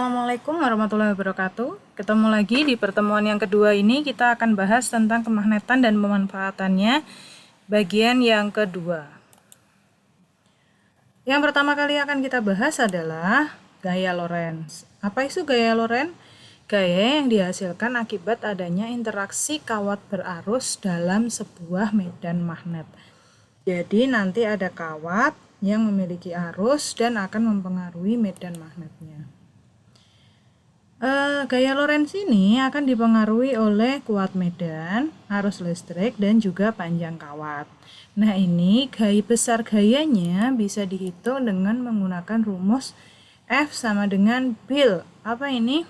Assalamualaikum warahmatullahi wabarakatuh. Ketemu lagi di pertemuan yang kedua ini, kita akan bahas tentang kemagnetan dan pemanfaatannya, bagian yang kedua. Yang pertama kali akan kita bahas adalah gaya Lorentz. Apa itu gaya Lorentz? Gaya yang dihasilkan akibat adanya interaksi kawat berarus dalam sebuah medan magnet. Jadi nanti ada kawat yang memiliki arus dan akan mempengaruhi medan magnetnya. Gaya Lorentz ini akan dipengaruhi oleh kuat medan, arus listrik, dan juga panjang kawat. Nah, ini besar gayanya bisa dihitung dengan menggunakan rumus F sama dengan Bill. Apa ini?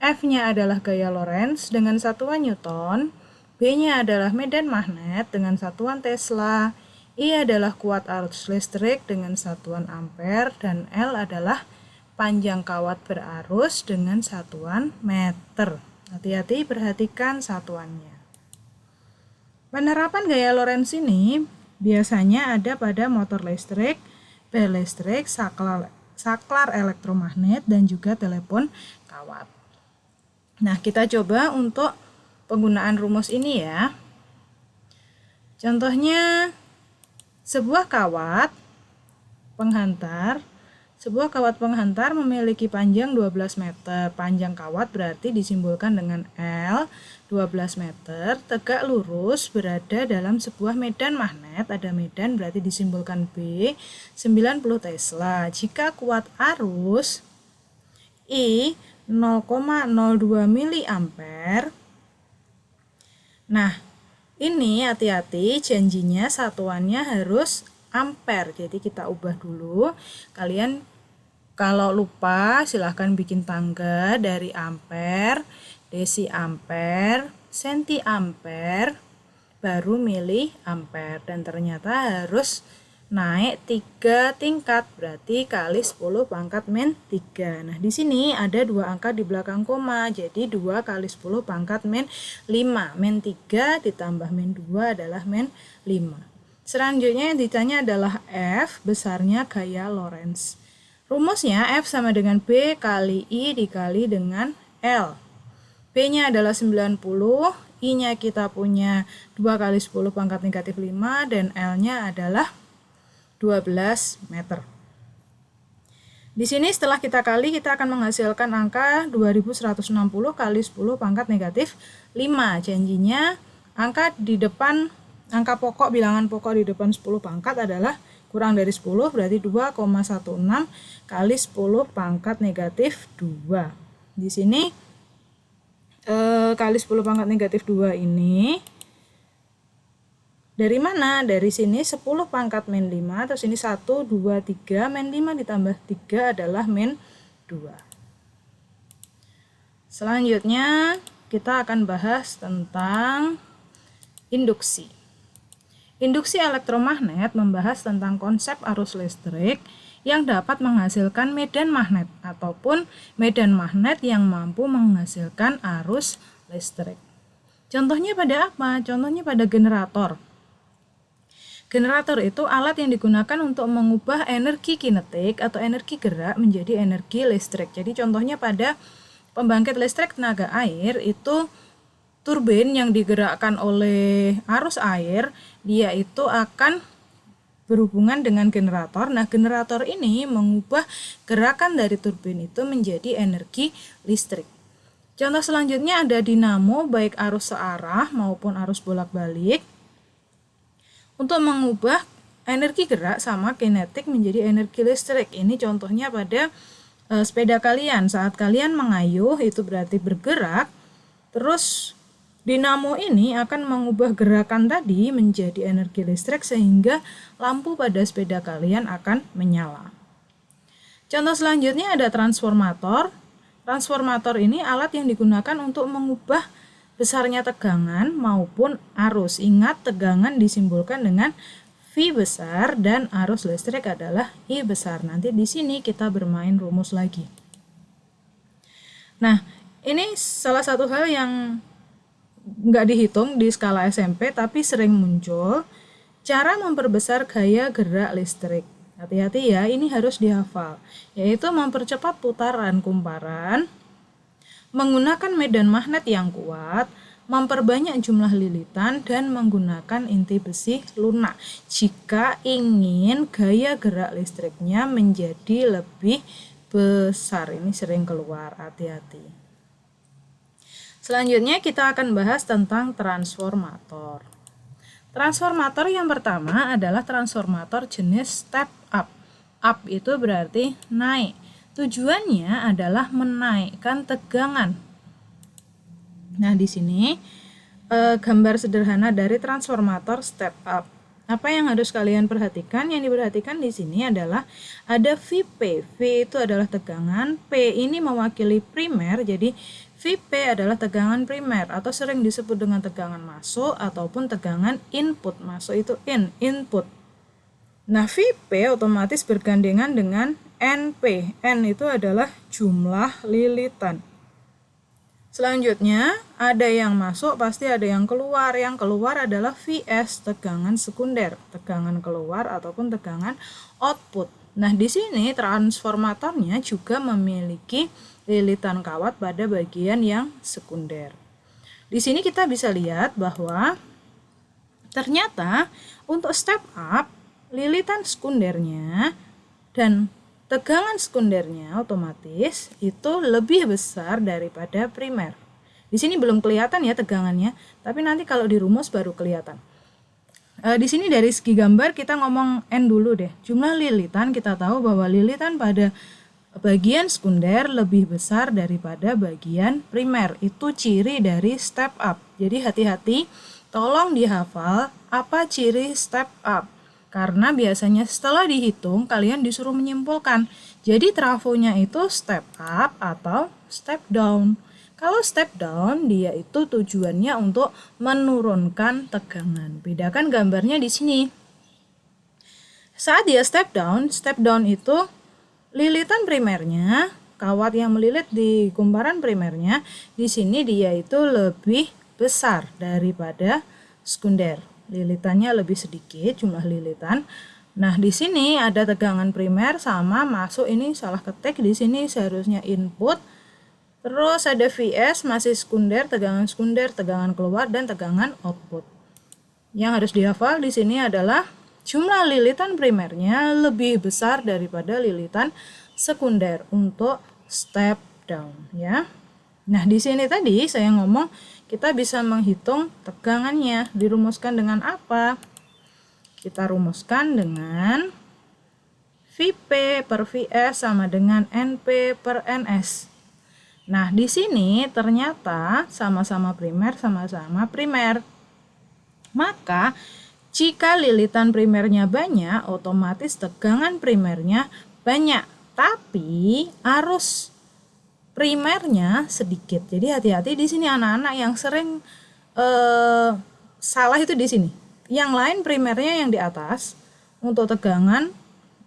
F-nya adalah gaya Lorentz dengan satuan Newton, B-nya adalah medan magnet dengan satuan Tesla, I adalah kuat arus listrik dengan satuan ampere, dan L adalah panjang kawat berarus dengan satuan meter. Hati-hati perhatikan satuannya. Penerapan gaya Lorentz ini biasanya ada pada motor listrik, bel listrik, saklar elektromagnet, dan juga telepon kawat. Nah, kita coba untuk penggunaan rumus ini ya. Contohnya, sebuah kawat penghantar memiliki panjang 12 meter. Panjang kawat berarti disimbolkan dengan L, 12 meter. Tegak lurus berada dalam sebuah medan magnet. Ada medan berarti disimbolkan B, 90 Tesla. Jika kuat arus I 0,02 miliampere. Nah, ini hati-hati, janjinya satuannya harus ampere. Jadi kita ubah dulu. Kalian kalau lupa silahkan bikin tangga dari ampere, desiampere, sentiampere, baru milih ampere. Dan ternyata harus naik 3 tingkat, berarti kali 10 pangkat min 3. Nah, di sini ada 2 angka di belakang koma, jadi 2 kali 10 pangkat min 5. Min 3 ditambah min 2 adalah min 5. Selanjutnya yang ditanya adalah F, besarnya gaya Lorentz. Rumusnya F sama dengan B kali I dikali dengan L. B-nya adalah 90, I-nya kita punya 2 kali 10 pangkat negatif 5, dan L-nya adalah 12 meter. Di sini setelah kita kali, kita akan menghasilkan angka 2160 kali 10 pangkat negatif 5. Janjinya angka pokok, bilangan pokok di depan 10 pangkat adalah kurang dari 10, berarti 2,16 kali 10 pangkat negatif 2. Di sini kali 10 pangkat negatif 2 ini dari mana? Dari sini 10 pangkat min 5, terus ini 1, 2, 3, min 5 ditambah 3 adalah min 2. Selanjutnya kita akan bahas tentang induksi. Induksi elektromagnet membahas tentang konsep arus listrik yang dapat menghasilkan medan magnet ataupun medan magnet yang mampu menghasilkan arus listrik. Contohnya pada apa? Contohnya pada generator. Generator itu alat yang digunakan untuk mengubah energi kinetik atau energi gerak menjadi energi listrik. Jadi contohnya pada pembangkit listrik tenaga air itu turbin yang digerakkan oleh arus air, dia itu akan berhubungan dengan generator. Nah, generator ini mengubah gerakan dari turbin itu menjadi energi listrik. Contoh selanjutnya ada dinamo, baik arus searah maupun arus bolak-balik, untuk mengubah energi gerak sama kinetik menjadi energi listrik. Ini contohnya pada sepeda kalian. Saat kalian mengayuh itu berarti bergerak, terus dinamo ini akan mengubah gerakan tadi menjadi energi listrik sehingga lampu pada sepeda kalian akan menyala. Contoh selanjutnya ada transformator. Transformator ini alat yang digunakan untuk mengubah besarnya tegangan maupun arus. Ingat, tegangan disimbolkan dengan V besar dan arus listrik adalah I besar. Nanti di sini kita bermain rumus lagi. Nah, ini salah satu hal yang nggak dihitung di skala SMP tapi sering muncul, cara memperbesar gaya gerak listrik. Hati-hati ya, ini harus dihafal, yaitu mempercepat putaran kumparan, menggunakan medan magnet yang kuat, memperbanyak jumlah lilitan, dan menggunakan inti besi lunak jika ingin gaya gerak listriknya menjadi lebih besar. Ini sering keluar, hati-hati. Selanjutnya kita akan bahas tentang transformator. Transformator yang pertama adalah transformator jenis step up. Up itu berarti naik. Tujuannya adalah menaikkan tegangan. Nah, di sini gambar sederhana dari transformator step up. Apa yang harus kalian perhatikan? Yang diperhatikan di sini adalah ada Vp. V itu adalah tegangan, P ini mewakili primer, jadi Vp adalah tegangan primer atau sering disebut dengan tegangan masuk ataupun tegangan input. Masuk itu input. Nah, Vp otomatis bergandengan dengan Np. N itu adalah jumlah lilitan. Selanjutnya, ada yang masuk pasti ada yang keluar. Yang keluar adalah Vs, tegangan sekunder, tegangan keluar ataupun tegangan output. Nah, di sini transformatornya juga memiliki lilitan kawat pada bagian yang sekunder. Di sini kita bisa lihat bahwa ternyata untuk step up, lilitan sekundernya dan tegangan sekundernya otomatis itu lebih besar daripada primer. Di sini belum kelihatan ya tegangannya, tapi nanti kalau dirumus baru kelihatan. Di sini dari segi gambar kita ngomong N dulu deh. Jumlah lilitan kita tahu bahwa lilitan pada bagian sekunder lebih besar daripada bagian primer. Itu ciri dari step up. Jadi hati-hati, tolong dihafal apa ciri step up. Karena biasanya setelah dihitung kalian disuruh menyimpulkan. Jadi trafonya itu step up atau step down. Kalau step down dia itu tujuannya untuk menurunkan tegangan. Bedakan gambarnya di sini. Saat dia step down itu lilitan primernya, kawat yang melilit di kumparan primernya, di sini dia itu lebih besar daripada sekunder. Lilitannya lebih sedikit jumlah lilitan. Nah, di sini ada tegangan primer sama masuk, ini salah ketik, di sini seharusnya input. Terus ada Vs masih sekunder, tegangan keluar dan tegangan output. Yang harus dihafal di sini adalah jumlah lilitan primernya lebih besar daripada lilitan sekunder untuk step down ya. Nah, di sini tadi saya ngomong kita bisa menghitung tegangannya. Dirumuskan dengan apa? Kita rumuskan dengan Vp per Vs sama dengan Np per Ns. Nah, di sini ternyata sama-sama primer. Maka jika lilitan primernya banyak, otomatis tegangan primernya banyak, tapi arus primernya sedikit. Jadi hati-hati di sini anak-anak yang sering salah itu di sini. Yang lain primernya yang di atas untuk tegangan,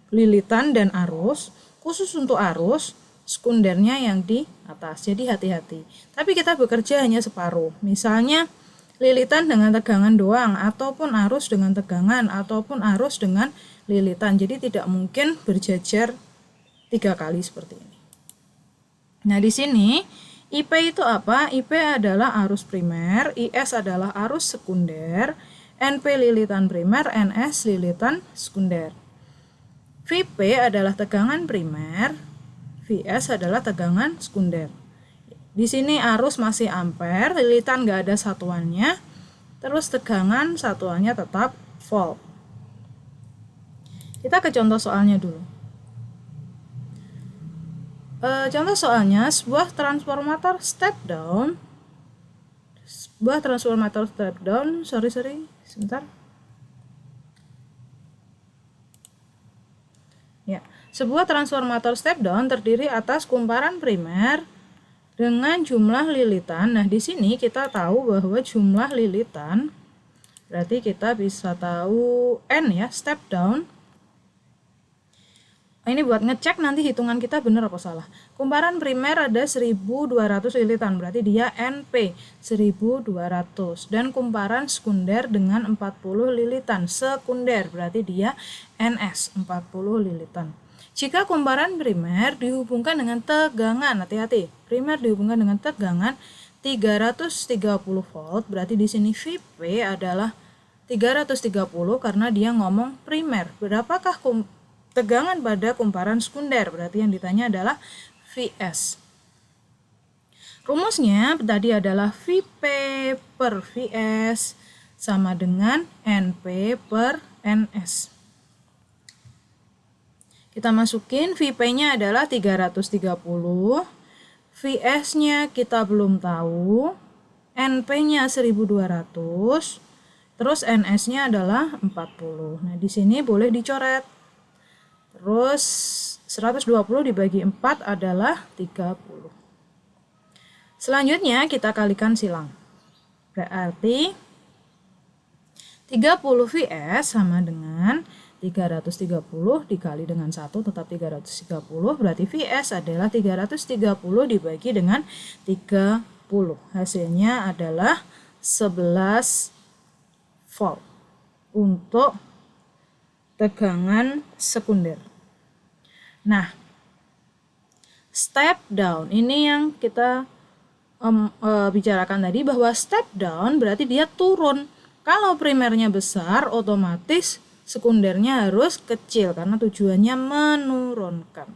lilitan dan arus, khusus untuk arus, sekundernya yang di atas. Jadi hati-hati. Tapi kita bekerja hanya separuh. Misalnya lilitan dengan tegangan doang, ataupun arus dengan tegangan, ataupun arus dengan lilitan. Jadi tidak mungkin berjajar 3 kali seperti ini. Nah, di sini IP itu apa? IP adalah arus primer, IS adalah arus sekunder, NP lilitan primer, NS lilitan sekunder. Vp adalah tegangan primer, Vs adalah tegangan sekunder. Di sini arus masih ampere, lilitan nggak ada satuannya, terus tegangan satuannya tetap volt. Kita ke contoh soalnya dulu. Contoh soalnya, sebuah transformator step down, sebentar. Ya, sebuah transformator step down terdiri atas kumparan primer dengan jumlah lilitan. Nah, di sini kita tahu bahwa jumlah lilitan berarti kita bisa tahu N ya, step down. Ini buat ngecek nanti hitungan kita benar apa salah. Kumparan primer ada 1200 lilitan, berarti dia NP 1200. Dan kumparan sekunder dengan 40 lilitan, sekunder berarti dia NS 40 lilitan. Jika kumparan primer dihubungkan dengan tegangan, hati-hati, primer dihubungkan dengan tegangan 330 volt, berarti di sini Vp adalah 330 karena dia ngomong primer. Berapakah tegangan pada kumparan sekunder? Berarti yang ditanya adalah Vs. Rumusnya tadi adalah Vp per Vs sama dengan Np per Ns. Kita masukin Vp-nya adalah 330, Vs-nya kita belum tahu, Np-nya 1200, terus Ns-nya adalah 40. Nah, di sini boleh dicoret. Terus 120 dibagi 4 adalah 30. Selanjutnya kita kalikan silang. Berarti 30 Vs sama dengan 330 dikali dengan 1 tetap 330. Berarti Vs adalah 330 dibagi dengan 30. Hasilnya adalah 11 volt untuk tegangan sekunder. Nah, step down ini yang kita bicarakan tadi, bahwa step down berarti dia turun. Kalau primernya besar, otomatis sekundernya harus kecil karena tujuannya menurunkan.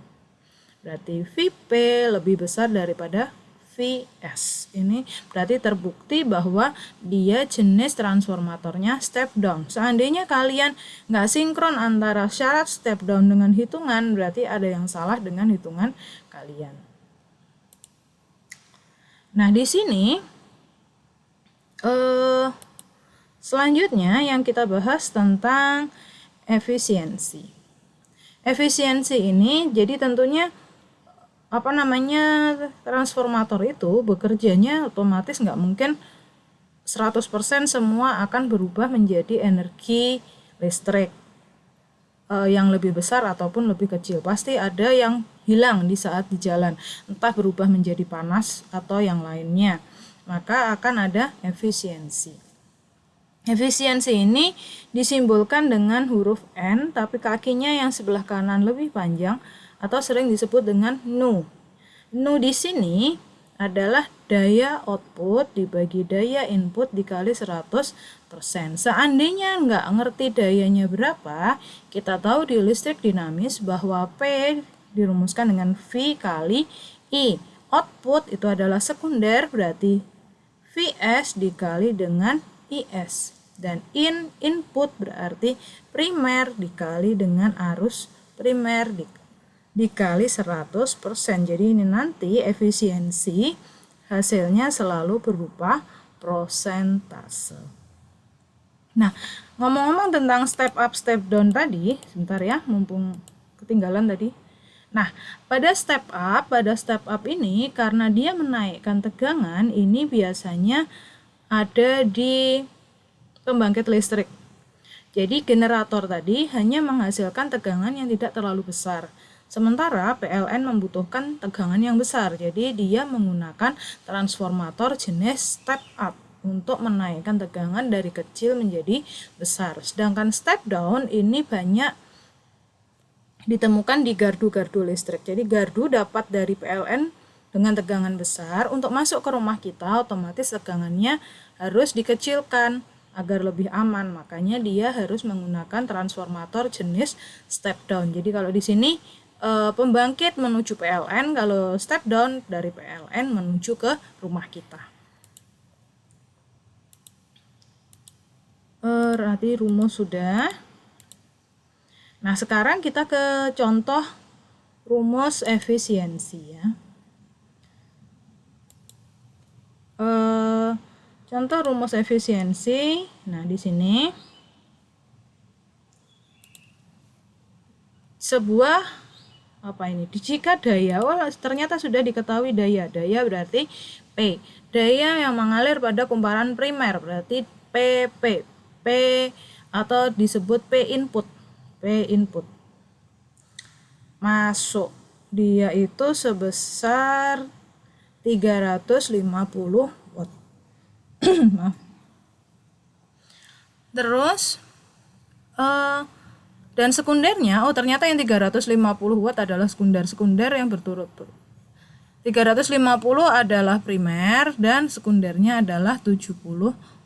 Berarti Vp lebih besar daripada Vs. Ini berarti terbukti bahwa dia jenis transformatornya step down. Seandainya kalian nggak sinkron antara syarat step down dengan hitungan, berarti ada yang salah dengan hitungan kalian. Nah, di sini selanjutnya yang kita bahas tentang efisiensi. Efisiensi ini jadi tentunya transformator itu bekerjanya otomatis nggak mungkin 100% semua akan berubah menjadi energi listrik yang lebih besar ataupun lebih kecil. Pasti ada yang hilang di saat di jalan, entah berubah menjadi panas atau yang lainnya. Maka akan ada efisiensi. Efisiensi ini disimbolkan dengan huruf N, tapi kakinya yang sebelah kanan lebih panjang atau sering disebut dengan Nu. Nu di sini adalah daya output dibagi daya input dikali 100%. Seandainya nggak ngerti dayanya berapa, kita tahu di listrik dinamis bahwa P dirumuskan dengan V kali I. Output itu adalah sekunder, berarti Vs dikali dengan IS. Dan input berarti primer dikali dengan arus primer dikali 100%. Jadi ini nanti efisiensi hasilnya selalu berupa persentase. Nah, ngomong-ngomong tentang step up step down tadi, sebentar ya, mumpung ketinggalan tadi. Nah, pada step up ini karena dia menaikkan tegangan, ini biasanya ada di pembangkit listrik. Jadi generator tadi hanya menghasilkan tegangan yang tidak terlalu besar. Sementara PLN membutuhkan tegangan yang besar, jadi dia menggunakan transformator jenis step up untuk menaikkan tegangan dari kecil menjadi besar. Sedangkan step down ini banyak ditemukan di gardu-gardu listrik. Jadi gardu dapat dari PLN dengan tegangan besar, untuk masuk ke rumah kita otomatis tegangannya harus dikecilkan agar lebih aman. Makanya dia harus menggunakan transformator jenis step down. Jadi kalau di sini pembangkit menuju PLN, kalau step down dari PLN menuju ke rumah kita. Berarti rumus sudah. Nah, sekarang kita ke contoh rumus efisiensi ya. Contoh rumus efisiensi. Nah, di sini sebuah jika daya, ternyata sudah diketahui daya berarti P. Daya yang mengalir pada kumparan primer berarti PP. P atau disebut P input. masuk. Dia itu sebesar 350 watt. Maaf. Terus dan sekundernya, ternyata yang 350 watt adalah sekunder yang berturut-turut. 350 adalah primer dan sekundernya adalah 70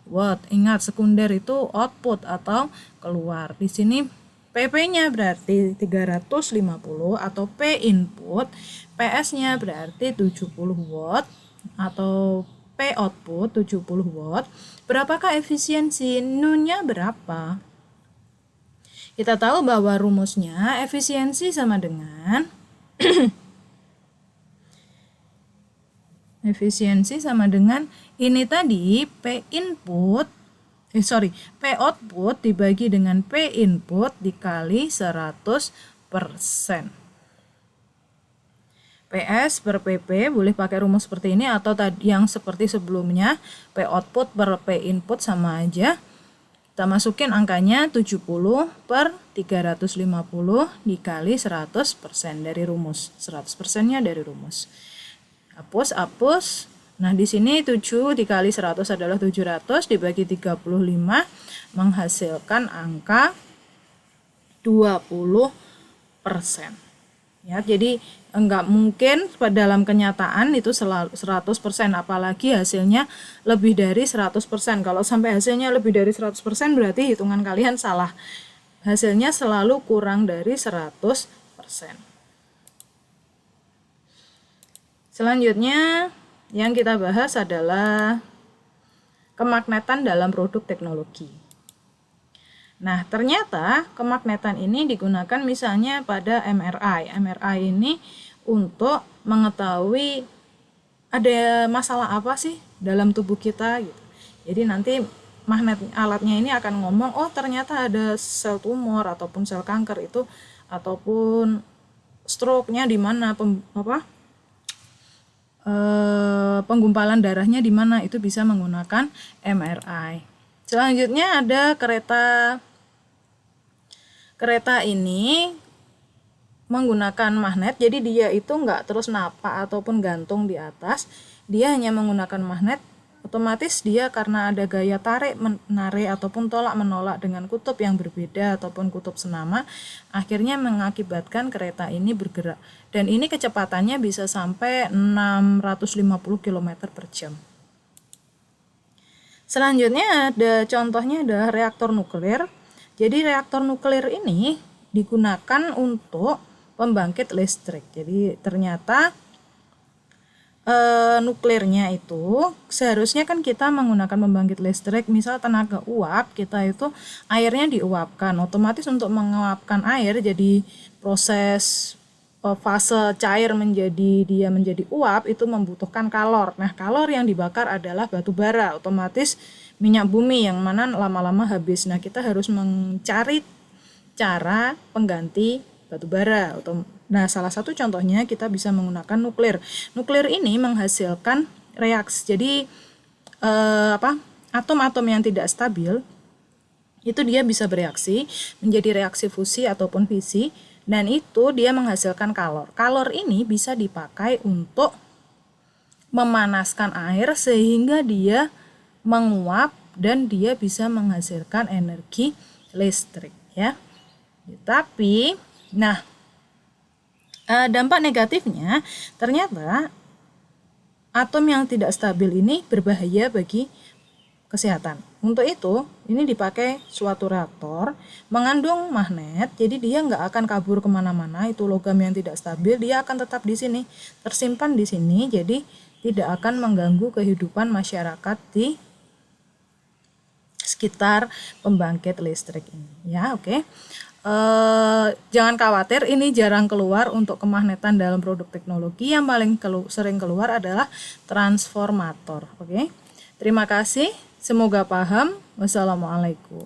watt. Ingat, sekunder itu output atau keluar. Di sini PP-nya berarti 350 atau P input, PS-nya berarti 70 watt atau P output 70 watt. Berapakah efisiensi? Nu-nya berapa? Kita tahu bahwa rumusnya efisiensi sama dengan ini tadi P output dibagi dengan P input dikali 100%. PS per PP boleh pakai rumus seperti ini atau tadi yang seperti sebelumnya, P output per P input sama aja. Kita masukin angkanya 70 per 350 dikali 100% dari rumus. 100%-nya dari rumus. Hapus. Nah, di sini 7 dikali 100 adalah 700 dibagi 35 menghasilkan angka 20%. Ya, jadi enggak mungkin dalam kenyataan itu selalu 100%, apalagi hasilnya lebih dari 100%. Kalau sampai hasilnya lebih dari 100% berarti hitungan kalian salah. Hasilnya selalu kurang dari 100%. Selanjutnya yang kita bahas adalah kemagnetan dalam produk teknologi. Nah, ternyata kemagnetan ini digunakan misalnya pada MRI. MRI ini untuk mengetahui ada masalah apa sih dalam tubuh kita gitu. Jadi nanti alatnya ini akan ngomong, oh ternyata ada sel tumor ataupun sel kanker itu ataupun stroke-nya di mana, penggumpalan darahnya di mana, itu bisa menggunakan MRI. Selanjutnya ada kereta ini menggunakan magnet, jadi dia itu enggak terus napak ataupun gantung di atas, dia hanya menggunakan magnet. Otomatis dia karena ada gaya tarik menarik ataupun tolak menolak dengan kutub yang berbeda ataupun kutub senama, akhirnya mengakibatkan kereta ini bergerak, dan ini kecepatannya bisa sampai 650 km per jam. Selanjutnya ada contohnya adalah reaktor nuklir. Jadi reaktor nuklir ini digunakan untuk pembangkit listrik. Jadi ternyata nuklirnya itu seharusnya kan kita menggunakan pembangkit listrik, misal tenaga uap, kita itu airnya diuapkan, otomatis untuk menguapkan air jadi proses fase cair menjadi uap itu membutuhkan kalor. Nah, kalor yang dibakar adalah batu bara, otomatis minyak bumi yang mana lama-lama habis. Nah, kita harus mencari cara pengganti batu bara. Nah, salah satu contohnya kita bisa menggunakan nuklir. Nuklir ini menghasilkan reaksi. Jadi atom-atom yang tidak stabil itu dia bisa bereaksi menjadi reaksi fusi ataupun fisi, dan itu dia menghasilkan kalor. Kalor ini bisa dipakai untuk memanaskan air sehingga dia menguap dan dia bisa menghasilkan energi listrik, ya. Tapi dampak negatifnya ternyata atom yang tidak stabil ini berbahaya bagi kesehatan. Untuk itu, ini dipakai suatu reaktor mengandung magnet, jadi dia nggak akan kabur kemana-mana. Itu logam yang tidak stabil, dia akan tetap di sini, tersimpan di sini, jadi tidak akan mengganggu kehidupan masyarakat di sekitar pembangkit listrik ini. Ya, oke. Jangan khawatir, ini jarang keluar untuk kemagnetan dalam produk teknologi. Yang paling sering keluar adalah transformator. Oke. Terima kasih, semoga paham. Wassalamualaikum.